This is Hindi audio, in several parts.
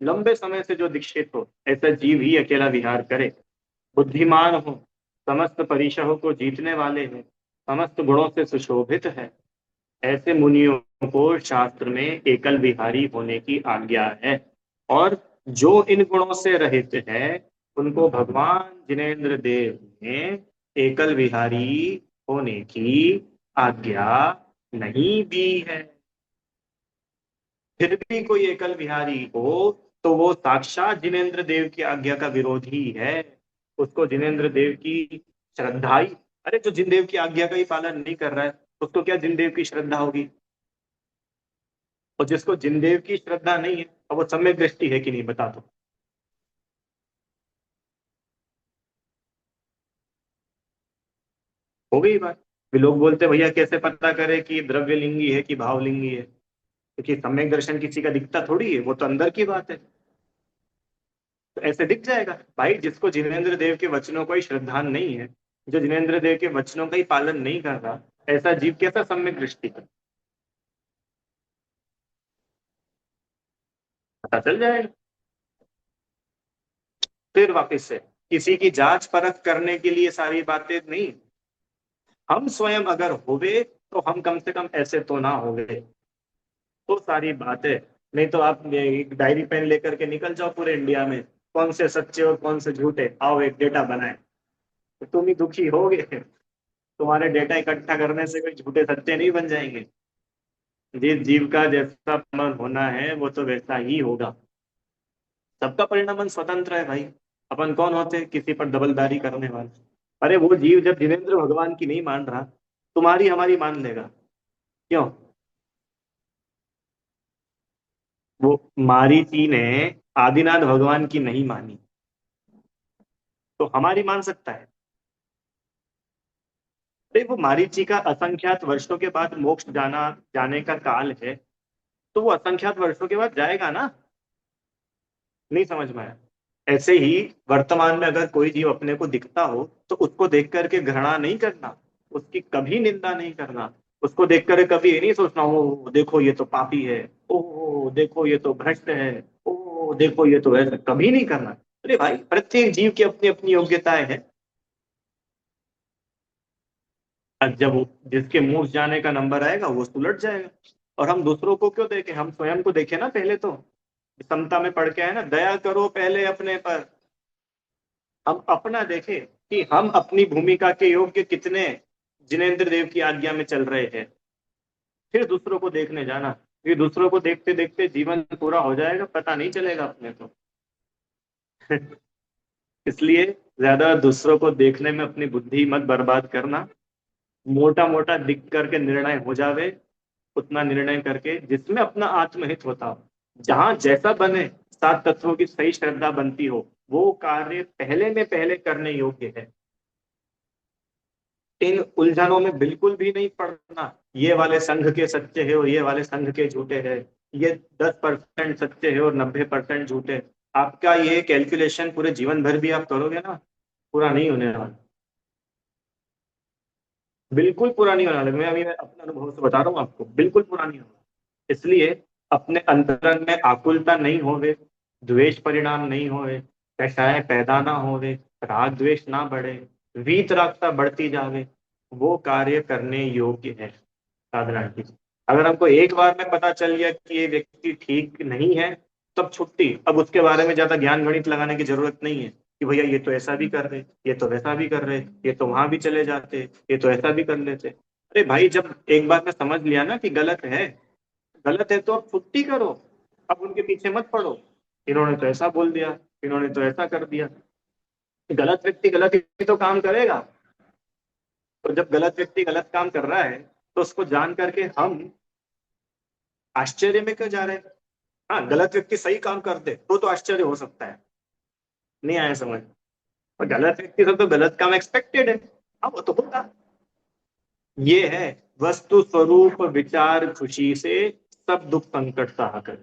लंबे समय से जो दीक्षित हो, ऐसा जीव ही अकेला विहार करे। बुद्धिमान हो, समस्त परीक्षाओं को जीतने वाले हैं, समस्त गुणों से सुशोभित है, ऐसे मुनियों को शास्त्र में एकल विहारी होने की आज्ञा है। और जो इन गुणों से रहित है, उनको भगवान जिनेन्द्र देव ने एकल विहारी होने की आज्ञा नहीं दी है। फिर भी कोई एकल विहारी हो तो वो साक्षात जिनेन्द्र देव की आज्ञा का विरोधी है। उसको जिनेन्द्र देव की श्रद्धा ही, अरे जो जिनदेव की आज्ञा का ही पालन नहीं कर रहा है, उसको क्या जिनदेव की श्रद्धा होगी? और जिसको जिनदेव की श्रद्धा नहीं है, अब वो सम्यक दृष्टि है कि नहीं, बता दो। हो गई बात। भी लोग बोलते भैया कैसे पता करे कि द्रव्यलिंगी है कि भावलिंगी है? क्योंकि सम्यक दर्शन किसी का दिखता थोड़ी है, वो तो अंदर की बात है। तो ऐसे दिख जाएगा भाई, जिसको जिनेन्द्र देव के वचनों को ही श्रद्धा नहीं है, जो जिनेन्द्र देव के वचनों का ही पालन नहीं कर रहा, ऐसा जीव कैसा सम्यक दृष्टि है? पता चल जाएगा। फिर वापस से किसी की जांच परख करने के लिए सारी बातें नहीं, हम स्वयं अगर होवे तो हम कम से कम ऐसे तो ना होवे, तो सारी बातें। नहीं तो आप एक डायरी पेन लेकर के निकल जाओ पूरे इंडिया में, कौन से सच्चे और कौन से झूठे, आओ एक डेटा बनाए, तो तुम ही दुखी होगे। तुम्हारे डेटा इकट्ठा करने से कोई झूठे सच्चे नहीं बन जाएंगे। जिस जीव का जैसा मन होना है वो तो वैसा ही होगा। सबका परिणाम स्वतंत्र है भाई। अपन कौन होते हैं किसी पर दबलदारी करने वाले? अरे वो जीव जब जिनेन्द्र भगवान की नहीं मान रहा, तुम्हारी हमारी मान लेगा? क्यों? वो मारीची ने आदिनाथ भगवान की नहीं मानी, तो हमारी मान सकता है? अरे वो मारीची का असंख्यात वर्षों के बाद मोक्ष जाने का काल है, तो वो असंख्यात वर्षों के बाद जाएगा ना। नहीं समझ में आया? ऐसे ही वर्तमान में अगर कोई जीव अपने को दिखता हो तो उसको देख करके घृणा नहीं करना, उसकी कभी निंदा नहीं करना, उसको देख कर कभी ये नहीं सोचना ओ देखो ये तो पापी है, ओ देखो ये तो भ्रष्ट है, ओ देखो ये तो ऐसा, कभी नहीं करना। अरे भाई प्रत्येक जीव की अपनी अपनी योग्यताएं हैं। और जब जिसके मुंह जाने का नंबर आएगा वो सुलट जाएगा। और हम दूसरों को क्यों देखें, हम स्वयं को देखें ना पहले तो। समता में पढ़ के है ना, दया करो पहले अपने पर। हम अपना देखें कि हम अपनी भूमिका के योग्य कितने जिनेन्द्र देव की आज्ञा में चल रहे हैं, फिर दूसरों को देखने जाना। फिर दूसरों को देखते देखते जीवन पूरा हो जाएगा, पता नहीं चलेगा अपने को। इसलिए ज्यादा दूसरों को देखने में अपनी बुद्धि मत बर्बाद करना। मोटा मोटा दिख करके निर्णय हो जावे, उतना निर्णय करके जिसमें अपना आत्महित होता हो, जहां जैसा बने, सात तत्वों की सही श्रद्धा बनती हो, वो कार्य पहले में पहले करने योग्य है। इन उलझनों में बिल्कुल भी नहीं पड़ना, ये वाले संघ के सच्चे है और ये वाले संघ के झूठे है, ये 10% सच्चे है और 90% झूठे। आपका ये कैलकुलेशन पूरे जीवन भर भी आप करोगे ना, पूरा नहीं होने वाला। बिल्कुल पूरा नहीं होने वाला। मैं अपने अनुभव से बता रहा हूँ आपको, बिल्कुल पूरा नहीं होगा। इसलिए अपने अंतरंग में आकुलता नहीं होवे, द्वेष परिणाम नहीं होवे, कषाय पैदा ना होवे, राग द्वेष ना बढ़े, वीतरागता बढ़ती जावे, वो कार्य करने योग्य है साधना की। अगर हमको एक बार में पता चल गया कि ये व्यक्ति ठीक नहीं है, तब छुट्टी। अब उसके बारे में ज्यादा ज्ञान गणित लगाने की जरूरत नहीं है कि भैया ये तो ऐसा भी कर रहे, ये तो वैसा भी कर रहे, ये तो वहां भी चले जाते, ये तो ऐसा भी कर लेते। अरे भाई जब एक बार में समझ लिया ना कि गलत है, गलत है तो अब छुट्टी करो। अब उनके पीछे मत पड़ो, इन्होंने तो ऐसा बोल दिया, इन्होंने तो ऐसा कर दिया। गलत व्यक्ति गलत ही तो काम करेगा। तो जब गलत व्यक्ति गलत काम कर रहा है, तो उसको जान करके हम आश्चर्य में क्यों जा रहे हैं? हाँ, गलत व्यक्ति सही काम कर दे तो आश्चर्य हो सकता है। नहीं आया समझ? और गलत व्यक्ति से तो गलत काम एक्सपेक्टेड है। हाँ वो तो होगा। ये है वस्तु स्वरूप विचार खुशी से, सब दुख संकट सहा कर।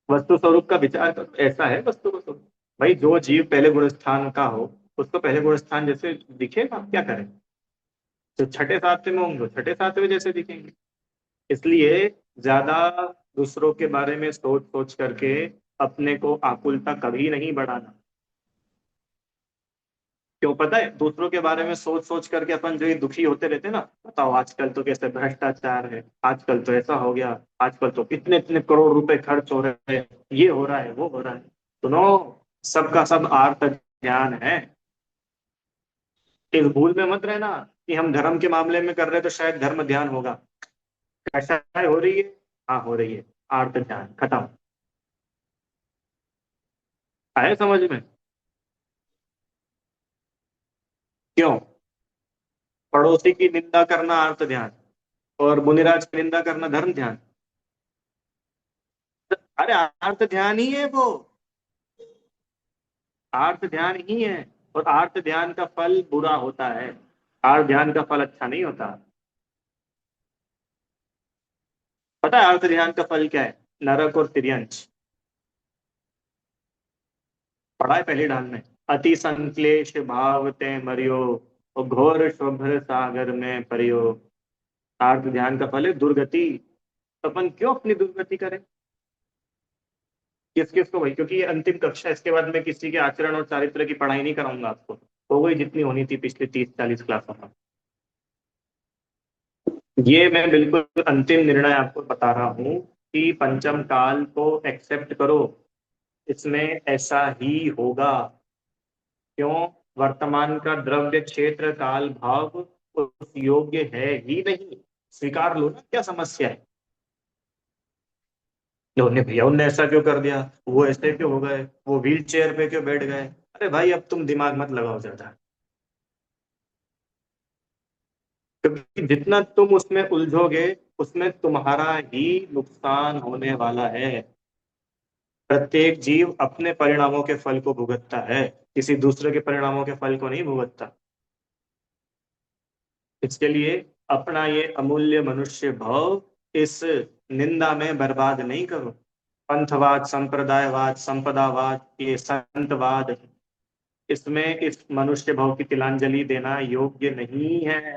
वस्तु स्वरूप का विचार करो, ऐसा है वस्तु को स्वरूप। भाई जो जीव पहले गुण स्थान का हो, उसको पहले गुण स्थान जैसे दिखेगा, क्या करें? जो छठे सातवें में होंगे छठे सातवें जैसे दिखेंगे। इसलिए ज्यादा दूसरों के बारे में सोच सोच करके अपने को आकुलता कभी नहीं बढ़ाना। क्यों पता है? दूसरों के बारे में सोच सोच करके अपन जो ये दुखी होते रहते हैं ना, बताओ आजकल तो कैसे भ्रष्टाचार है, आजकल तो ऐसा हो गया, आजकल तो इतने इतने करोड़ रुपए खर्च हो रहे हैं, ये हो रहा है वो हो रहा है। सुनो, सबका सब आर्त ध्यान है। इस भूल में मत रहना कि हम धर्म के मामले में कर रहे हैं तो शायद धर्म ध्यान होगा। कैसा हो रही है? हाँ हो रही है। आर्त ध्यान खत्म। आए समझ में? क्यों? पड़ोसी की निंदा करना आर्त ध्यान, और मुनिराज की निंदा करना धर्म ध्यान? अरे आर्त ध्यान ही है वो, आर्त ध्यान ही है। और आर्त ध्यान का फल बुरा होता है, आर्त ध्यान का फल अच्छा नहीं होता। पता है आर्त ध्यान का फल क्या है? नरक और तिर्यंच। पढ़ा है पहले डाल में। अति संक्लेश भाव ते मरियो, और घोर शुभ्र सागर में परियो। आर्त ध्यान का फल है दुर्गति। तो अपन क्यों अपनी दुर्गति करें? किस किस को भाई? क्योंकि ये अंतिम कक्षा है, इसके बाद मैं किसी के आचरण और चारित्र की पढ़ाई नहीं कराऊंगा आपको। हो गई जितनी होनी थी पिछले 30-40 क्लासों में। ये मैं बिल्कुल अंतिम निर्णय आपको बता रहा हूँ कि पंचम काल को एक्सेप्ट करो, इसमें ऐसा ही होगा। क्यों? वर्तमान का द्रव्य क्षेत्र काल भाव उस योग्य है ही नहीं। स्वीकार लो ना, क्या समस्या है? उन्होंने भैया उनने ऐसा क्यों कर दिया, वो ऐसे क्यों हो गए, वो व्हील चेयर पे क्यों बैठ गए? अरे भाई अब तुम दिमाग मत लगाओ ज्यादा, क्योंकि जितना तुम उसमें उलझोगे उसमें तुम्हारा ही नुकसान होने वाला है। प्रत्येक जीव अपने परिणामों के फल को भुगतता है, किसी दूसरे के परिणामों के फल को नहीं भुगतता। इसके लिए अपना ये अमूल्य मनुष्य भाव इस निंदा में बर्बाद नहीं करो। पंथवाद, संप्रदायवाद, संपदावाद, ये संतवाद, इसमें इस मनुष्य भाव की तिलांजलि देना योग्य नहीं है।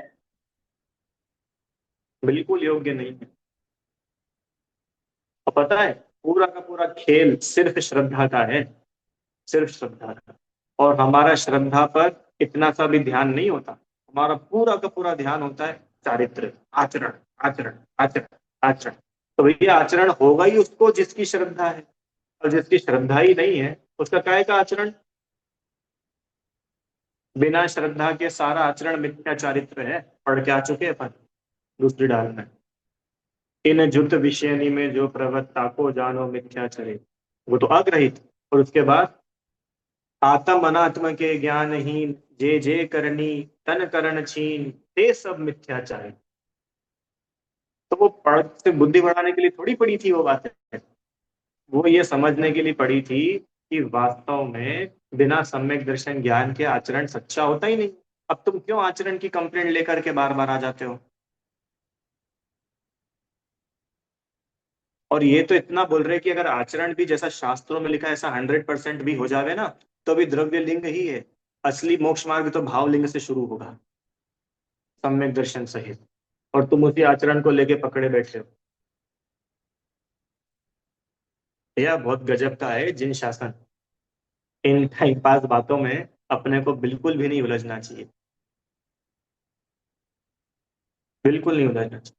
बिल्कुल योग्य नहीं है। और पता है, पूरा का पूरा खेल सिर्फ श्रद्धा का है, सिर्फ श्रद्धा का। और हमारा श्रद्धा पर इतना सा भी ध्यान नहीं होता। हमारा पूरा का पूरा ध्यान होता है चारित्र, आचरण, आचरण, आचरण, आचरण। तो भैया आचरण होगा ही उसको जिसकी श्रद्धा है, और जिसकी श्रद्धा ही नहीं है उसका काय का आचरण? बिना श्रद्धा के सारा आचरण मिथ्या चारित्र है। पढ़ के आ चुके हैं अपन दूसरी डाल में। इन जुत विषयनी में जो प्रवत्ता को जानो मिथ्याचरे, वो तो अग्रहित। और उसके बाद आत्म अनात्म के ज्ञानहीन, जे जे करनी तन करण छीन, ते सब मिथ्याचार। तो वो पढ़ से बुद्धि बढ़ाने के लिए थोड़ी पड़ी थी वो बातें, वो ये समझने के लिए पड़ी थी कि वास्तव में बिना सम्यक दर्शन ज्ञान के आचरण सच्चा होता ही नहीं। अब तुम क्यों आचरण की कंप्लेंट लेकर के बार बार आ जाते हो? और ये तो इतना बोल रहे कि अगर आचरण भी जैसा शास्त्रों में लिखा है ऐसा 100% भी हो जावे ना, तो भी द्रव्य लिंग ही है। असली मोक्ष मार्ग तो भाव लिंग से शुरू होगा, सम्यक दर्शन सहित। और तुम उसी आचरण को लेके पकड़े बैठे हो। यह बहुत गजब का है जिन शासन। इन टाइम पास बातों में अपने को बिल्कुल भी नहीं उलझना चाहिए, बिल्कुल नहीं उलझना चाहिए।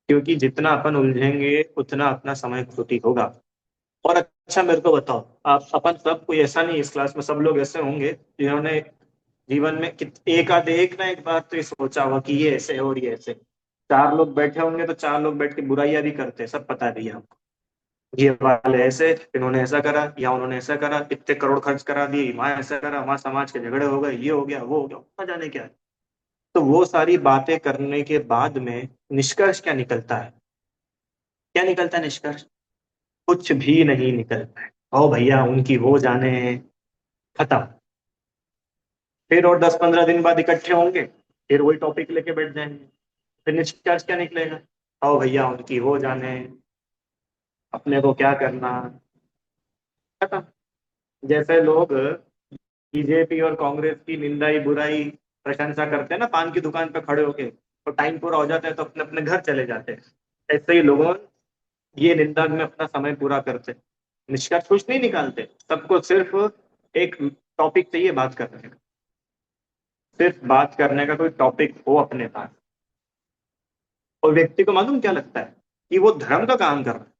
क्योंकि जितना अपन उलझेंगे उतना अपना समय क्षति होगा। और अच्छा मेरे को बताओ, आप अपन सब कोई ऐसा नहीं, इस क्लास में सब लोग ऐसे होंगे जिन्होंने जीवन में एक आधे एक ना एक बार तो ये सोचा होगा कि ये ऐसे है और ये ऐसे। चार लोग बैठे होंगे तो चार लोग बैठ के बुराइयां भी करते हैं, सब पता है भैया हमको। ये वाले ऐसे, इन्होंने ऐसा करा या उन्होंने ऐसा करा, इतने करोड़ खर्च करा दिए, वहां ऐसा करा, वहां समाज के झगड़े हो गए, ये हो गया वो हो गया, पता जाने क्या है। तो वो सारी बातें करने के बाद में निष्कर्ष क्या निकलता है? क्या निकलता है निष्कर्ष? कुछ भी नहीं निकलता है। ओ भैया उनकी वो जाने, खत्म। फिर और 10-15 दिन बाद इकट्ठे होंगे, फिर वही टॉपिक लेके बैठ जाएंगे, फिर निष्कर्ष क्या निकलेगा? ओ भैया उनकी वो जाने, अपने को क्या करना, खत्म। जैसे लोग बीजेपी और कांग्रेस की निंदाई बुराई प्रशंसा करते हैं ना पान की दुकान पे खड़े होके, तो टाइम पूरा हो जाता है तो अपने अपने घर चले जाते हैं। ऐसे ही लोगों ये निंदा में अपना समय पूरा करते, निष्कर्ष कुछ नहीं निकालते, सबको सिर्फ एक टॉपिक चाहिए बात करने का, सिर्फ बात करने का कोई टॉपिक हो अपने पास। और व्यक्ति को मालूम क्या लगता है कि वो धर्म का काम कर रहा है,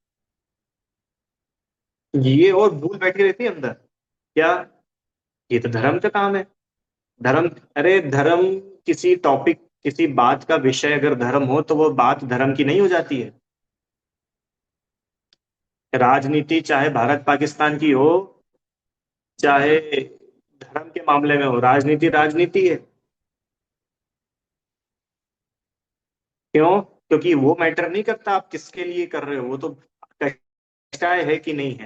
ये और भूल बैठी रहती है अंदर, क्या ये तो धर्म का काम है। धर्म, अरे धर्म किसी टॉपिक, किसी बात का विषय अगर धर्म हो तो वो बात धर्म की नहीं हो जाती है। राजनीति चाहे भारत पाकिस्तान की हो, चाहे धर्म के मामले में हो, राजनीति राजनीति है। क्यों? क्योंकि वो मैटर नहीं करता आप किसके लिए कर रहे हो, वो तो कषाय है कि नहीं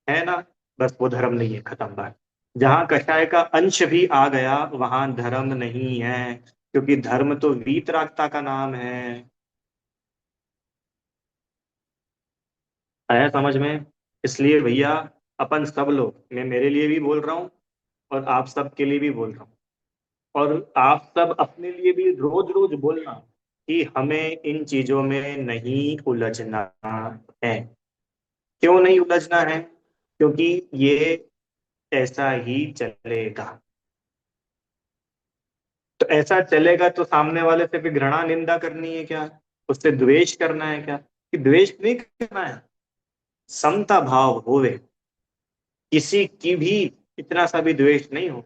है ना, बस वो धर्म नहीं है, खत्म बात। जहां कषाय का अंश भी आ गया वहां धर्म नहीं है, क्योंकि धर्म तो वीतरागता का नाम है। आया समझ में? इसलिए भैया, अपन सब लोग, मैं मेरे लिए भी बोल रहा हूँ और आप सब के लिए भी बोल रहा हूँ, और आप सब अपने लिए भी रोज रोज बोलना कि हमें इन चीजों में नहीं उलझना है। क्यों नहीं उलझना है? क्योंकि ये ऐसा ही चलेगा। तो ऐसा चलेगा तो सामने वाले से भी घृणा निंदा करनी है क्या? उससे द्वेष करना है क्या? कि द्वेष नहीं करना है, समता भाव होवे, किसी की भी इतना सा भी द्वेष नहीं हो।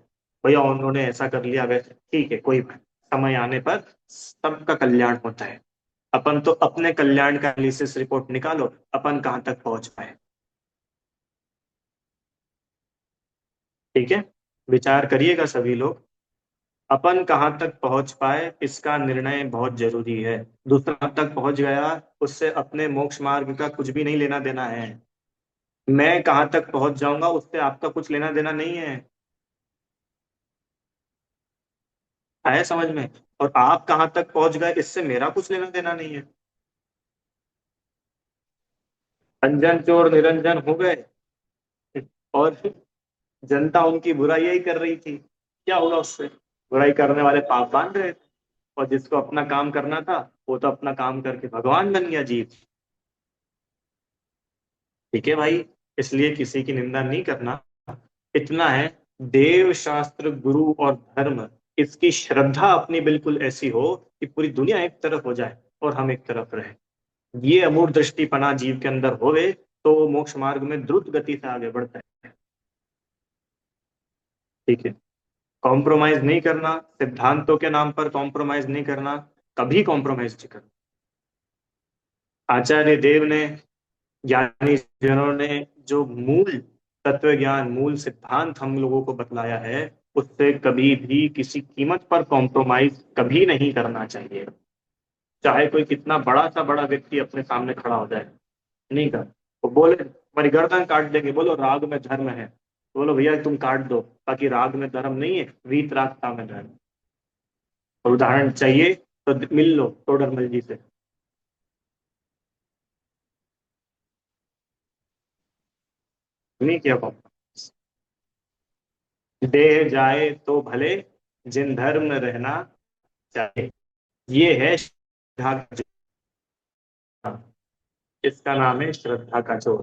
भैया उन्होंने ऐसा कर लिया, वैसे ठीक है, कोई बात, समय आने पर सबका कल्याण होता है। अपन तो अपने कल्याण का एनालिसिस रिपोर्ट निकालो, अपन कहाँ तक पहुंच पाए। ठीक है, विचार करिएगा सभी लोग, अपन कहाँ तक पहुंच पाए इसका निर्णय बहुत जरूरी है। दूसरा कहाँ तक पहुंच गया उससे अपने मोक्ष मार्ग का कुछ भी नहीं लेना देना है। मैं कहाँ तक पहुंच जाऊंगा उससे आपका कुछ लेना देना नहीं है। आया समझ में? और आप कहाँ तक पहुंच गए इससे मेरा कुछ लेना देना नहीं है। अंजन चोर निरंजन हो गए और जनता उनकी बुराई ही कर रही थी, क्या होगा उससे? बुराई करने वाले पाप बांध रहे थे, और जिसको अपना काम करना था वो तो अपना काम करके भगवान बन गया जीव। ठीक है भाई, इसलिए किसी की निंदा नहीं करना। इतना है, देव शास्त्र गुरु और धर्म, इसकी श्रद्धा अपनी बिल्कुल ऐसी हो कि पूरी दुनिया एक तरफ हो जाए और हम एक तरफ रहे। ये अमूढ़ दृष्टिपना जीव के अंदर होवे तो वो मोक्ष मार्ग में द्रुत गति से आगे बढ़ता है। ठीक है, कॉम्प्रोमाइज नहीं करना, सिद्धांतों के नाम पर कॉम्प्रोमाइज नहीं करना, कभी कॉम्प्रोमाइज नहीं करना। आचार्य देव ने, ज्ञानी जनों ने जो मूल तत्व ज्ञान, मूल सिद्धांत हम लोगों को बतलाया है, उससे कभी भी किसी कीमत पर कॉम्प्रोमाइज कभी नहीं करना चाहिए। चाहे कोई कितना बड़ा सा बड़ा व्यक्ति अपने सामने खड़ा हो जाए, नहीं कर, वो बोले तुम्हारी गर्दन काट देंगे, बोलो राग में धर्म है, बोलो भैया तुम काट दो, ताकि राग में धर्म नहीं है, वीतरागता में धर्म। और उदाहरण चाहिए तो मिल लो टोडरमल जी से। नहीं किया पापा, देह जाए तो भले, जिन धर्म में रहना चाहे, ये है श्रद्धा का जोर। इसका नाम है श्रद्धा का जोर।